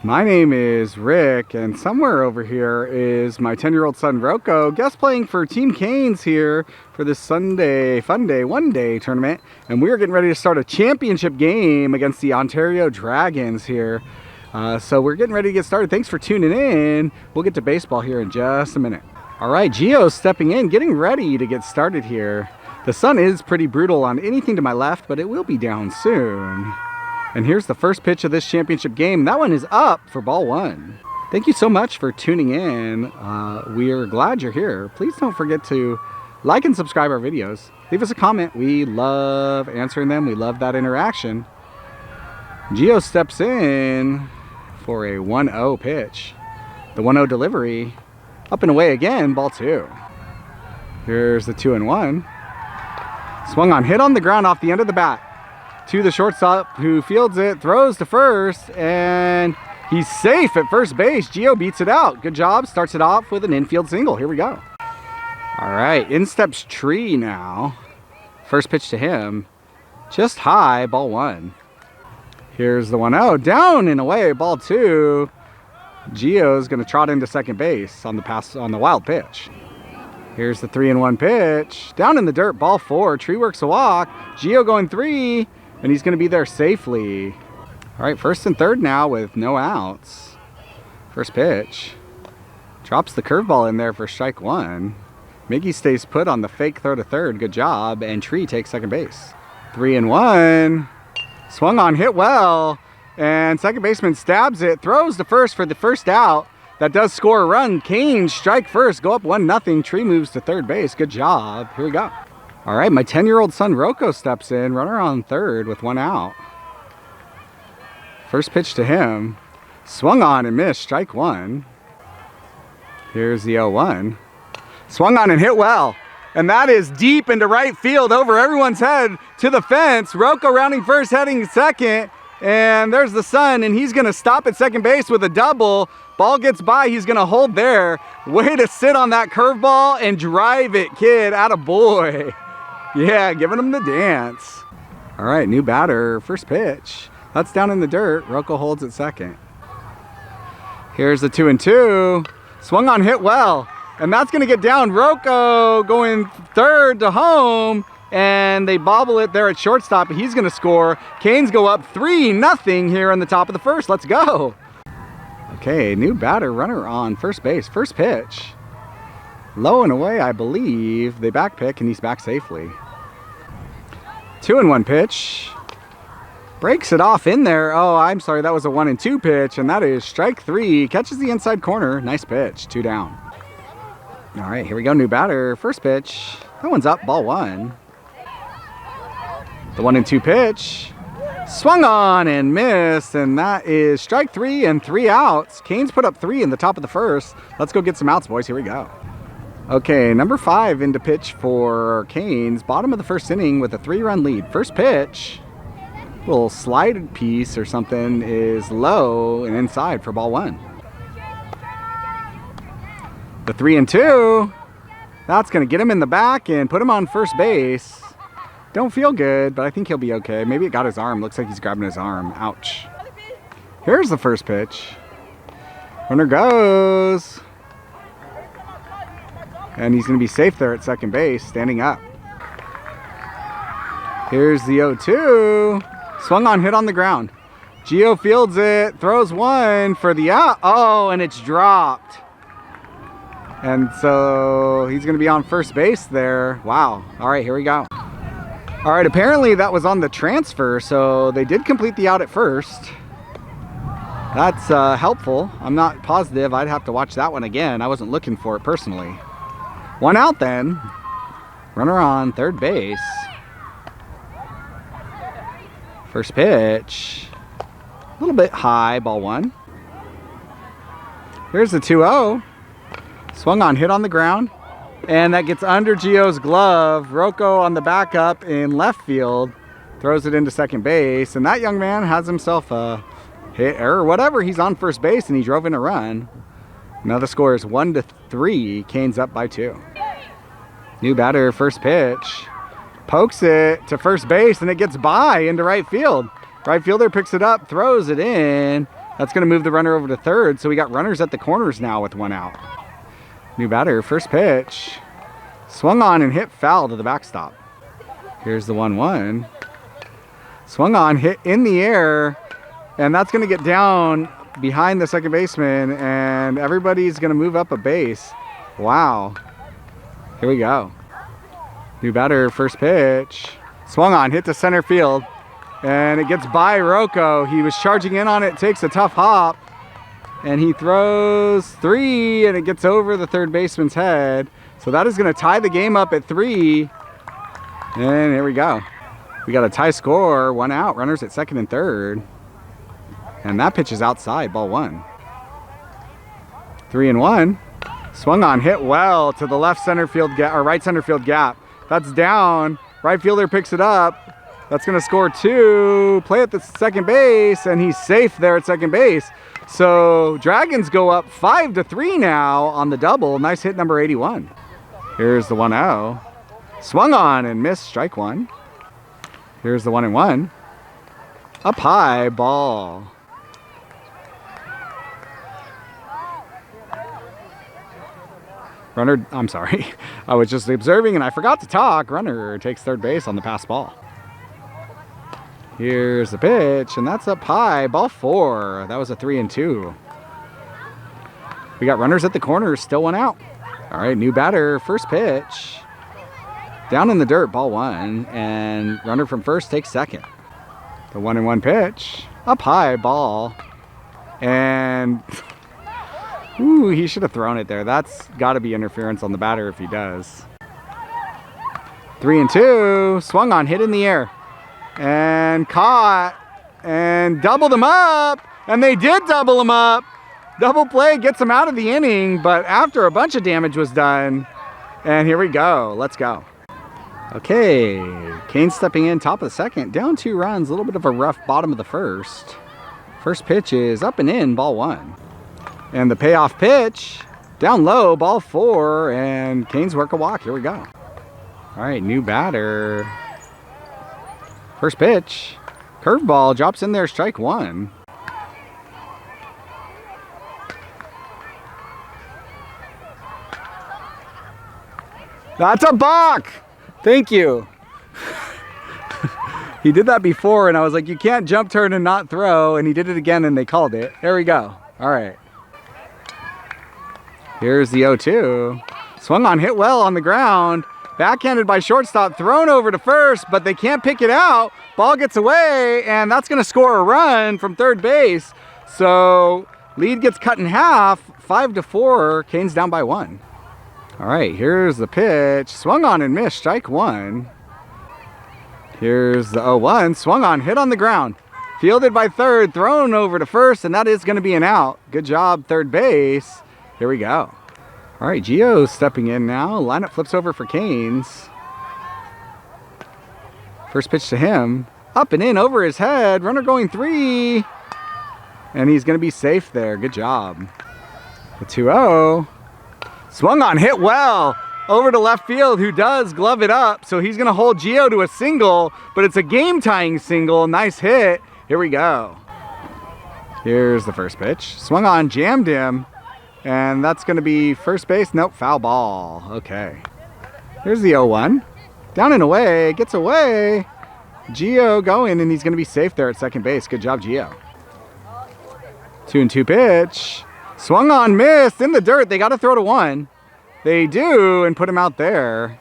My name is Rick, and somewhere over here is my 10-year-old son Rocco, guest playing for Team Canes here for this Sunday Fun Day one-day tournament. And we're getting ready to start a championship game against the Ontario Dragons here. So we're getting ready to get started. Thanks for tuning in. We'll get to baseball here in just a minute. All right, Gio's stepping in, getting ready to get started here. The sun is pretty brutal on anything to my left, but it will be down soon. And here's the first pitch of this championship game. That one is up for ball one. Thank you so much for tuning in. We are glad you're here. Please don't forget to like and subscribe our videos. Leave us a comment. We love answering them. We love that interaction. Gio steps in for a 1-0 pitch. The 1-0 delivery. Up and away again, ball two. Here's the 2-1. Swung on, hit on the ground off the end of the bat. To the shortstop who fields it, throws to first, and he's safe at first base. Gio beats it out. Good job. Starts it off with an infield single. Here we go. All right, in steps Tree now. First pitch to him. Just high, ball one. Here's the 1-0. Down and away, ball two. Gio's going to trot into second base on the pass on the wild pitch. Here's the 3-1 pitch. Down in the dirt, ball four. Tree works a walk. Gio going three. And he's going to be there safely. All right, first and third now with no outs. First pitch. Drops the curveball in there for strike one. Miggy stays put on the fake throw to third. Good job. And Tree takes second base. 3-1. Swung on, hit well. And second baseman stabs it. Throws to first for the first out. That does score a run. Canes strike first. Go up 1-0. Tree moves to third base. Good job. Here we go. All right, my 10-year-old son Rocco steps in, runner on third with one out. First pitch to him. Swung on and missed, strike one. Here's the 0-1. Swung on and hit well. And that is deep into right field over everyone's head to the fence. Rocco rounding first, heading second. And there's the son, and he's going to stop at second base with a double. Ball gets by, he's going to hold there. Way to sit on that curveball and drive it, kid. Atta boy. Yeah, giving him the dance. All right, new batter, first pitch. That's down in the dirt. Rocco holds at second. Here's the 2-2. Swung on, hit well. And that's going to get down. Rocco going third to home. And they bobble it there at shortstop. He's going to score. Canes go up 3-0 here in the top of the first. Let's go. Okay, new batter, runner on first base. First pitch. Low and away, I believe. They back pick, and he's back safely. 2-1 pitch. Breaks it off in there. Oh, I'm sorry. That was a 1-2 pitch, and that is strike three. Catches the inside corner. Nice pitch. 2 down. All right, here we go. New batter. First pitch. That one's up. Ball one. The 1-2 pitch. Swung on and missed, and that is strike three and 3 outs. Canes put up 3 in the top of the first. Let's go get some outs, boys. Here we go. Okay, number 5 into pitch for Canes. Bottom of the first inning with a 3-run lead. First pitch, little slide piece or something is low and inside for ball one. The 3-2, that's going to get him in the back and put him on first base. Don't feel good, but I think he'll be okay. Maybe it got his arm. Looks like he's grabbing his arm. Ouch. Here's the first pitch. Runner goes. And he's going to be safe there at second base, standing up. Here's the 0-2. Swung on, hit on the ground. Gio fields it, throws one for the out. Oh, and it's dropped. And so he's going to be on first base there. Wow. All right, here we go. All right, apparently that was on the transfer, so they did complete the out at first. That's helpful. I'm not positive. I'd have to watch that one again. I wasn't looking for it personally. One out then. Runner on third base. First pitch. A little bit high, ball one. Here's the 2-0. Swung on, hit on the ground. And that gets under Gio's glove. Rocco on the backup in left field. Throws it into second base. And that young man has himself a hit or whatever. He's on first base and he drove in a run. Now the score is 1-3. Canes up by 2. New batter, first pitch. Pokes it to first base and it gets by into right field. Right fielder picks it up, throws it in, That's going to move the runner over to third, so we got runners at the corners now with 1 out. New batter, first pitch. Swung on and hit foul to the backstop. Here's the 1-1. Swung on, hit in the air, and that's going to get down behind the second baseman, and everybody's going to move up a base. Wow. Here we go. New batter, first pitch. Swung on, hit to center field, and it gets by Rocco. He was charging in on it, takes a tough hop, and he throws 3, and it gets over the third baseman's head. So that is going to tie the game up at 3, and here we go. We got a tie score, 1 out, runners at second and third. And that pitch is outside, ball 1. 3-1. Swung on, hit well to the left center field gap, or right center field gap. That's down. Right fielder picks it up. That's going to score 2. Play at the second base, and he's safe there at second base. So Dragons go up 5-3 now on the double. Nice hit, number 81. Here's the 1-0. Swung on and missed, strike 1. Here's the 1-1. Up high, ball. Runner, I'm sorry. I was just observing and I forgot to talk. Runner takes third base on the pass ball. Here's the pitch, and that's up high, ball 4. That was a 3-2. We got runners at the corners, still 1 out. All right, new batter, first pitch. Down in the dirt, ball 1, and runner from first takes second. The 1-1 pitch, up high, ball, and ooh, he should have thrown it there. That's got to be interference on the batter if he does. 3-2, swung on, hit in the air, and caught, and doubled him up, and they did double him up. Double play gets him out of the inning, but after a bunch of damage was done, and here we go. Let's go. Okay, Kane stepping in, top of the second, down 2 runs, a little bit of a rough bottom of the first. First pitch is up and in, ball 1. And the payoff pitch, down low, ball 4, and Kane's work a walk. Here we go. All right, new batter. First pitch, curveball, drops in there, strike 1. That's a balk! Thank you. He did that before, and I was like, you can't jump, turn, and not throw, and he did it again, and they called it. There we go. All right. Here's the 0-2. Swung on, hit well on the ground. Backhanded by shortstop, thrown over to first, but they can't pick it out. Ball gets away, and that's going to score a run from third base. So lead gets cut in half, 5-4. Kane's down by 1. All right, here's the pitch. Swung on and missed, strike 1. Here's the 0-1. Swung on, hit on the ground. Fielded by third, thrown over to first, and that is going to be an out. Good job, third base. Here we go. All right, Gio stepping in now. Lineup flips over for Canes. First pitch to him. Up and in over his head. Runner going 3. And he's going to be safe there. Good job. The 2-0. Swung on, hit well. Over to left field, who does glove it up. So he's going to hold Gio to a single, but it's a game-tying single. Nice hit. Here we go. Here's the first pitch. Swung on, jammed him. And that's going to be first base. Nope, foul ball. Okay. Here's the 0-1. Down and away. Gets away. Gio going, and he's going to be safe there at second base. Good job, Gio. 2-2 pitch. Swung on, missed. In the dirt. They got to throw to 1. They do, and put him out there.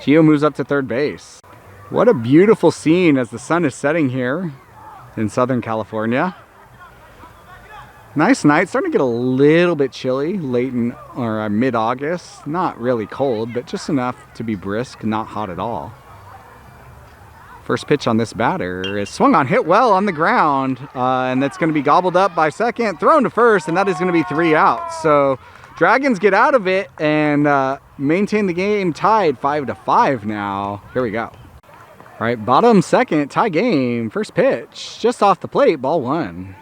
Gio moves up to third base. What a beautiful scene as the sun is setting here in Southern California. Nice night. Starting to get a little bit chilly late in or mid-August. Not really cold, but just enough to be brisk, not hot at all. First pitch on this batter is swung on, hit well on the ground, and that's going to be gobbled up by second, thrown to first, and that is going to be 3 outs. So Dragons get out of it and maintain the game tied 5-5 now. Here we go. All right, bottom second, tie game. First pitch, just off the plate, ball 1.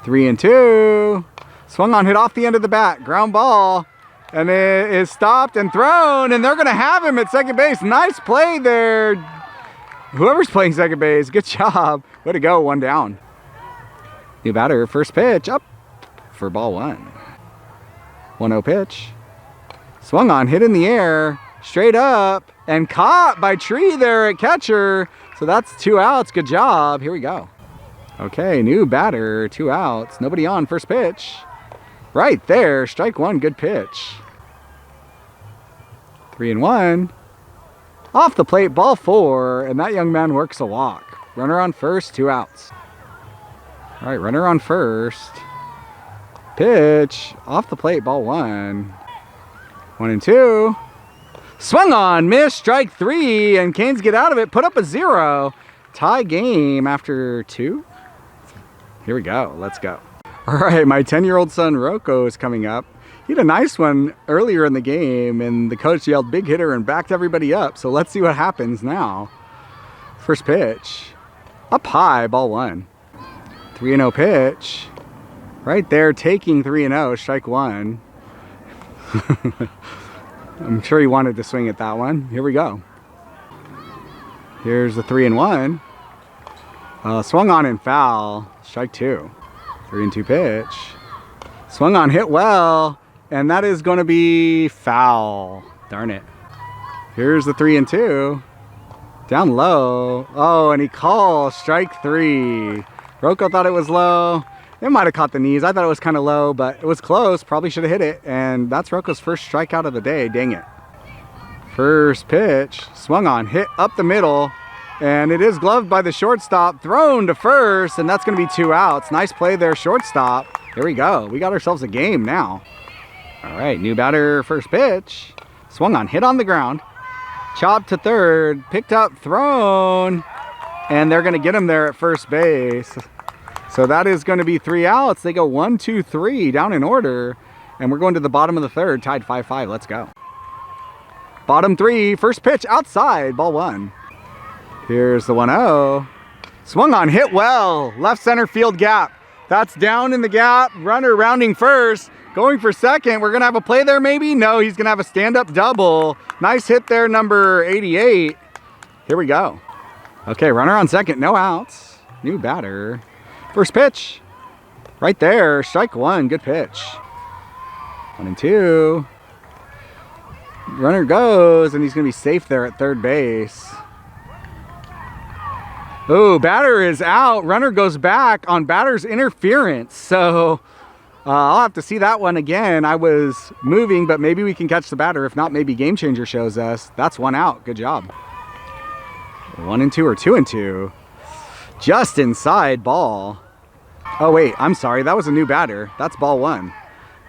3-2. Swung on, hit off the end of the bat, ground ball, and it is stopped and thrown, and they're going to have him at second base. Nice play there. Whoever's playing second base, good job. Way to go, 1 down. New batter, first pitch, up for ball 1. 1-0 pitch. Swung on, hit in the air, straight up, and caught by Tree there at catcher. So that's 2 outs. Good job. Here we go. Okay, new batter, 2 outs. Nobody on, first pitch. Right there, strike 1, good pitch. 3-1. Off the plate, ball 4, and that young man works a walk. Runner on first, 2 outs. All right, runner on first. Pitch, off the plate, ball 1. 1-2. Swung on, missed, strike 3, and Canes get out of it, put up a 0. Tie game after 2. Here we go, let's go. All right, my 10-year-old son Rocco is coming up. He had a nice one earlier in the game, and the coach yelled big hitter and backed everybody up. So let's see what happens now. First pitch, up high, ball 1. 3-0 pitch, right there, taking 3-0, strike 1. I'm sure he wanted to swing at that one. Here we go. Here's the 3-1. Swung on and foul, strike 2. 3-2 pitch. Swung on, hit well, and that is going to be foul. Darn it. Here's the 3-2. Down low. Oh, and he calls strike 3. Rocco thought it was low. It might have caught the knees. I thought it was kind of low, but it was close. Probably should have hit it. And that's Rocco's first strikeout of the day. Dang it. First pitch. Swung on. Hit up the middle. And it is gloved by the shortstop. Thrown to first. And that's going to be 2 outs. Nice play there, shortstop. Here we go. We got ourselves a game now. All right. New batter, first pitch. Swung on. Hit on the ground. Chopped to third. Picked up. Thrown. And they're going to get him there at first base. So that is going to be 3 outs. They go 1, 2, 3 down in order. And we're going to the bottom of the third, tied 5-5. Let's go. Bottom 3, first pitch outside, ball 1. Here's the 1-0. Swung on, hit well. Left center field gap. That's down in the gap. Runner rounding first. Going for second. We're going to have a play there maybe? No, he's going to have a stand-up double. Nice hit there, number 88. Here we go. Okay, runner on second, no outs. New batter. First pitch, right there, strike 1, good pitch. 1-2. Runner goes, and he's going to be safe there at third base. Oh, batter is out. Runner goes back on batter's interference. So I'll have to see that one again. I was moving, but maybe we can catch the batter. If not, maybe Game Changer shows us. That's 1 out. Good job. 1-2 or 2-2. Just inside ball. Oh, wait, I'm sorry. That was a new batter. That's ball 1.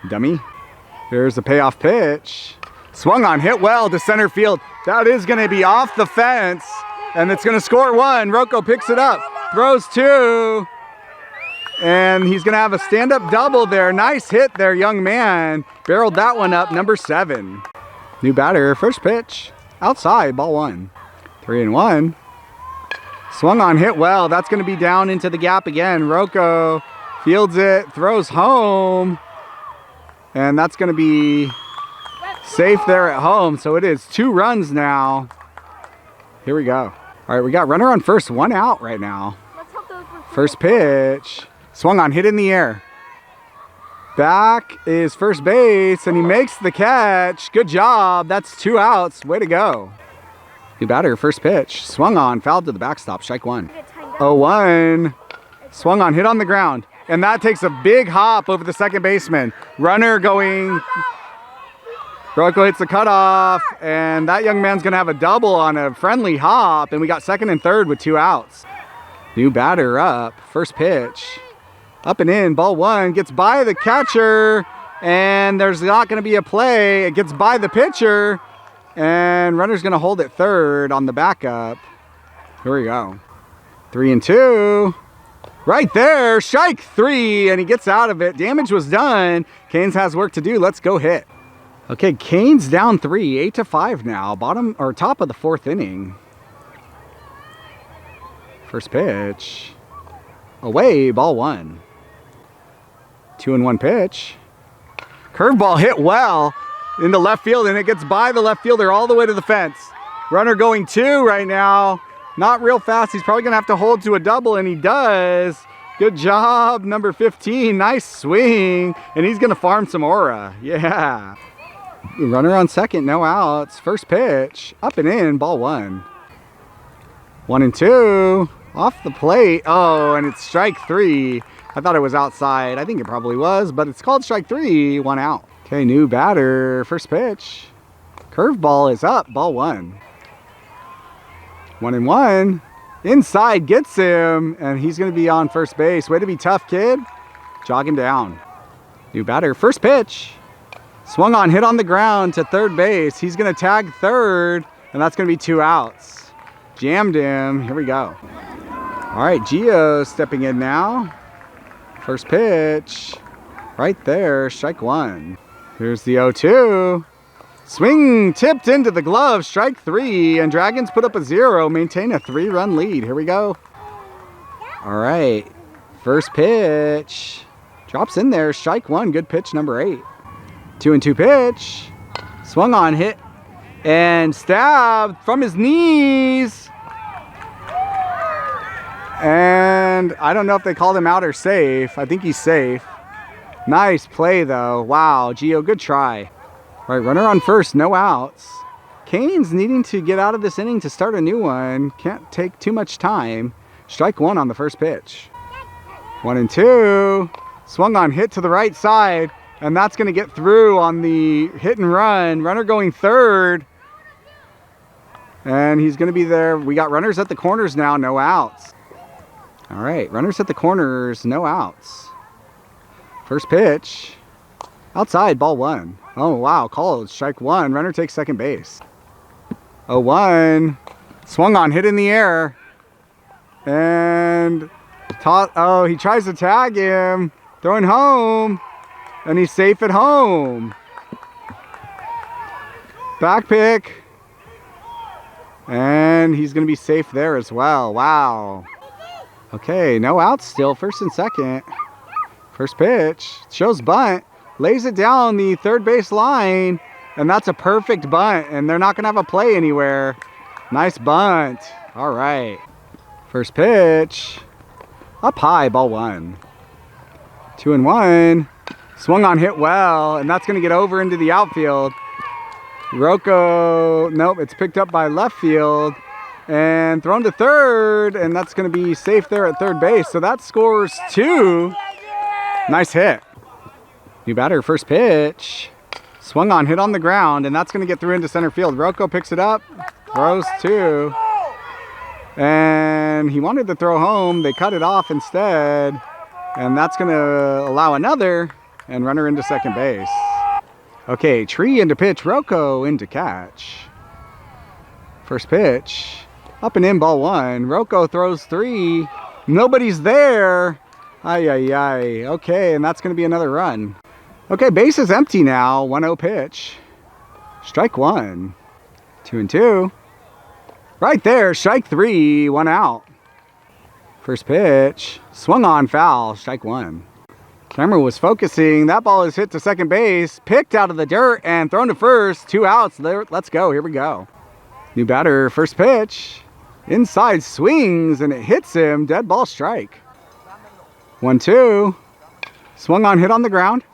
Dummy. Here's the payoff pitch. Swung on, hit well to center field. That is going to be off the fence, and it's going to score 1. Rocco picks it up, throws 2, and he's going to have a stand-up double there. Nice hit there, young man. Barreled that one up, number 7. New batter, first pitch. Outside, ball 1. 3-1. Swung on, hit well. That's going to be down into the gap again. Rocco fields it, throws home. And that's going to be safe there at home. So it is 2 runs now. Here we go. All right, we got runner on first, 1 out right now. First pitch. Swung on, hit in the air. Back is first base, and he makes the catch. Good job. That's 2 outs. Way to go. New batter, first pitch. Swung on, fouled to the backstop, strike 1. 0-1. Swung on, hit on the ground. And that takes a big hop over the second baseman. Runner going. Rocco hits the cutoff, and that young man's going to have a double on a friendly hop, and we got second and third with 2 outs. New batter up, first pitch. Up and in, ball 1, gets by the catcher, and there's not going to be a play. It gets by the pitcher. And runner's going to hold it third on the backup. Here we go. 3-2. Right there. Strike 3. And he gets out of it. Damage was done. Canes has work to do. Let's go hit. Okay, Canes down 3. 8-5 now. Bottom or top of the 4th inning. First pitch. Away. Ball 1. 2-1 pitch. Curveball hit well into left field, and it gets by the left fielder all the way to the fence. Runner going 2 right now. Not real fast. He's probably going to have to hold to a double, and he does. Good job, number 15. Nice swing. And he's going to farm some aura. Yeah. Runner on second, no outs. First pitch, up and in, ball 1. 1-2. Off the plate. Oh, and it's strike 3. I thought it was outside. I think it probably was, but it's called strike 3. 1 out. Okay, new batter. First pitch. Curveball is up, ball 1. 1-1. Inside, gets him, and he's going to be on first base. Way to be tough, kid. Jog him down. New batter, first pitch. Swung on, hit on the ground to third base. He's going to tag third, and that's going to be 2 outs. Jammed him. Here we go. All right, Gio stepping in now. First pitch. Right there, strike 1. Here's the 0-2. Swing tipped into the glove, strike 3, and Dragons put up a 0, maintain a 3-run lead. Here we go. All right, first pitch. Drops in there, strike 1, good pitch, number 8. 2-2 pitch. Swung on, hit, and stabbed from his knees. And I don't know if they called him out or safe. I think he's safe. Nice play, though. Wow, Gio, good try. All right, runner on first, no outs. Canes needing to get out of this inning to start a new one. Can't take too much time. Strike 1 on the first pitch. 1-2. Swung on, hit to the right side, and that's going to get through on the hit and run. Runner going third, and he's going to be there. We got runners at the corners now, no outs. All right, runners at the corners, no outs. First pitch. Outside, ball 1. Oh, wow, called. Strike 1. Runner takes second base. 0-1. Swung on, hit in the air. And he tries to tag him. Throwing home. And he's safe at home. Back pick. And he's going to be safe there as well. Wow. Okay, no outs still. First and second. First pitch. Shows bunt. Lays it down the third base line, and that's a perfect bunt, and they're not going to have a play anywhere. Nice bunt. All right. First pitch. Up high, ball 1. 2-1. Swung on, hit well, and that's going to get over into the outfield. Rocco, nope, it's picked up by left field, and thrown to third, and that's going to be safe there at third base. So that scores 2. Nice hit. New batter, first pitch. Swung on, hit on the ground, and that's going to get through into center field. Rocco picks it up, throws 2. And he wanted to throw home. They cut it off instead. And that's going to allow another, and runner into second base. Okay, Tree into pitch, Rocco into catch. First pitch. Up and in, ball 1. Rocco throws 3. Nobody's there. Ay. Okay, and that's going to be another run. Okay, base is empty now. 1-0 pitch. Strike 1. 2-2. Right there, strike 3. 1 out. First pitch. Swung on, foul. Strike 1. Camera was focusing. That ball is hit to second base. Picked out of the dirt and thrown to first. 2 outs. Let's go. Here we go. New batter, first pitch. Inside swings, and it hits him. Dead ball, strike. 1-2. Swung on, hit on the ground.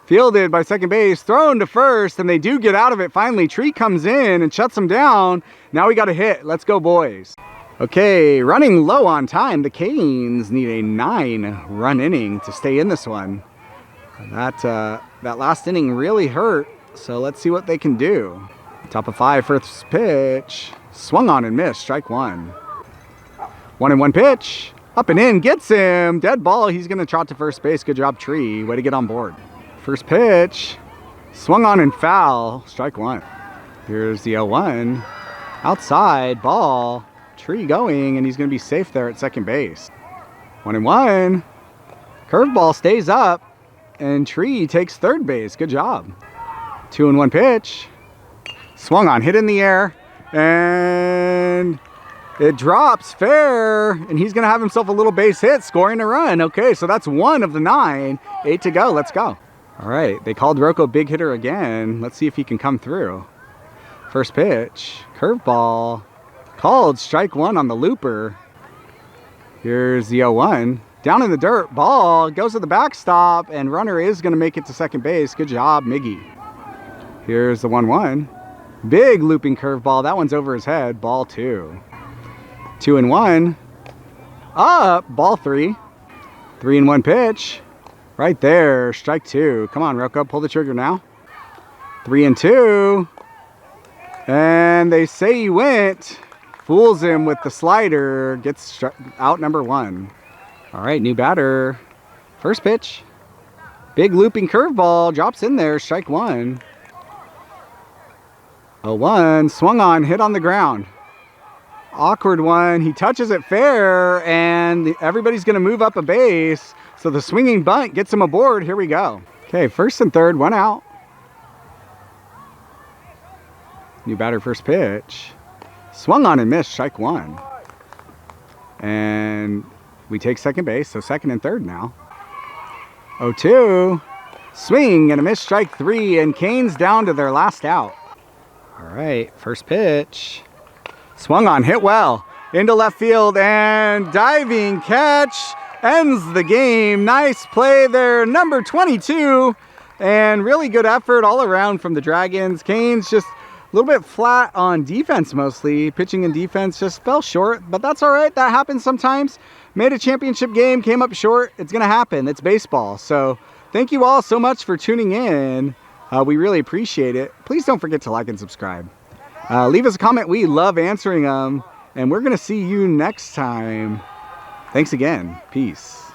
Fielded by second base, thrown to first, and they do get out of it finally. Tree comes in and shuts them down. Now we got a hit. Let's go, boys. Okay, running low on time. The Canes need a 9-run inning to stay in this one. That last inning really hurt, so let's see what they can do. Top of 5, first pitch. Swung on and missed, strike 1. 1-1 pitch. Up and in, gets him. Dead ball, he's going to trot to first base. Good job, Tree. Way to get on board. First pitch, swung on and foul, strike 1. Here's the 0-1. Outside, ball, Tree going, and he's going to be safe there at second base. 1-1. Curveball stays up, and Tree takes third base. Good job. 2-1 pitch. Swung on, hit in the air, and it drops fair, and he's going to have himself a little base hit, scoring a run. Okay, so that's 1 of the 9. 8 to go. Let's go. All right, they called Rocco big hitter again. Let's see if he can come through. First pitch, curveball, called strike 1 on the looper. Here's the 0-1. Down in the dirt, ball goes to the backstop, and runner is going to make it to second base. Good job, Miggy. Here's the 1-1. Big looping curveball. That one's over his head. Ball 2. 2-1. Up. Ball 3. 3-1 pitch. Right there. Strike 2. Come on, Rocco. Pull the trigger now. 3-2. And they say he went. Fools him with the slider. Gets out number 1. All right, new batter. First pitch. Big looping curveball. Drops in there. Strike 1. 0-1. Swung on. Hit on the ground. Awkward one. He touches it fair, and everybody's going to move up a base. So the swinging bunt gets him aboard. Here we go. Okay, first and third. 1 out. New batter, first pitch. Swung on and missed. Strike 1. And we take second base, so second and third now. 0-2. Swing and a miss, strike 3, and Canes down to their last out. All right, first pitch. Swung on, hit well. Into left field, and diving catch ends the game. Nice play there, number 22. And really good effort all around from the Dragons. Canes just a little bit flat on defense mostly. Pitching and defense just fell short, but that's all right. That happens sometimes. Made a championship game, came up short. It's going to happen. It's baseball. So thank you all so much for tuning in. We really appreciate it. Please don't forget to like and subscribe. Leave us a comment. We love answering them. And we're going to see you next time. Thanks again. Peace.